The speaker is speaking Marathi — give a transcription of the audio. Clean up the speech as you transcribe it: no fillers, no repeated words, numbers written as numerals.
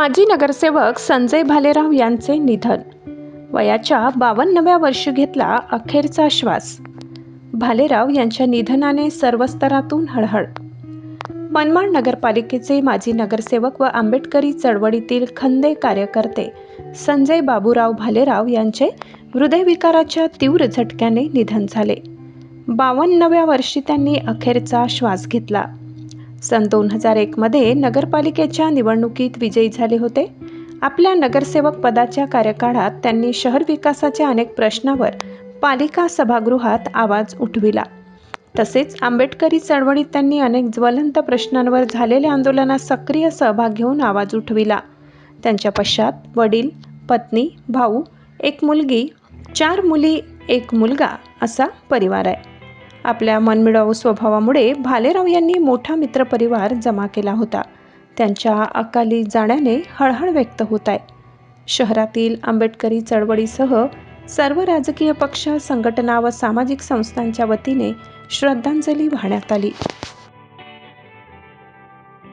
माजी नगरसेवक संजय भालेराव यांचे निधन. वयाच्या 52व्या वर्षी घेतला अखेरचा श्वास. भालेराव यांच्या निधनाने सर्व स्तरातून हळहळ. मनमाड नगरपालिकेचे माजी नगरसेवक व आंबेडकरी चळवळीतील खंदे कार्यकर्ते संजय बाबूराव भालेराव यांचे हृदयविकाराच्या तीव्र झटक्याने निधन झाले. 52व्या वर्षी त्यांनी अखेरचा श्वास घेतला. सन 2001 मध्ये नगरपालिकेच्या निवडणुकीत विजयी झाले होते. आपल्या नगरसेवक पदाच्या कार्यकाळात त्यांनी शहर विकासाच्या अनेक प्रश्नावर पालिका सभागृहात आवाज उठविला. तसेच आंबेडकरी चळवळीत त्यांनी अनेक ज्वलंत प्रश्नांवर झालेल्या आंदोलनात सक्रिय सहभाग घेऊन आवाज उठविला. त्यांच्या पश्चात वडील, पत्नी, भाऊ, एक मुलगी, 4 मुली, 1 मुलगा असा परिवार आहे. आपल्या मनमिळावू स्वभावामुळे भालेराव यांनी मोठा मित्रपरिवार जमा केला होता. त्यांच्या अकाली जाण्याने हळहळ व्यक्त होत आहे. शहरातील आंबेडकरी चळवळीसह सर्व राजकीय पक्ष, संघटना व सामाजिक संस्थांच्या वतीने श्रद्धांजली वाहण्यात आली.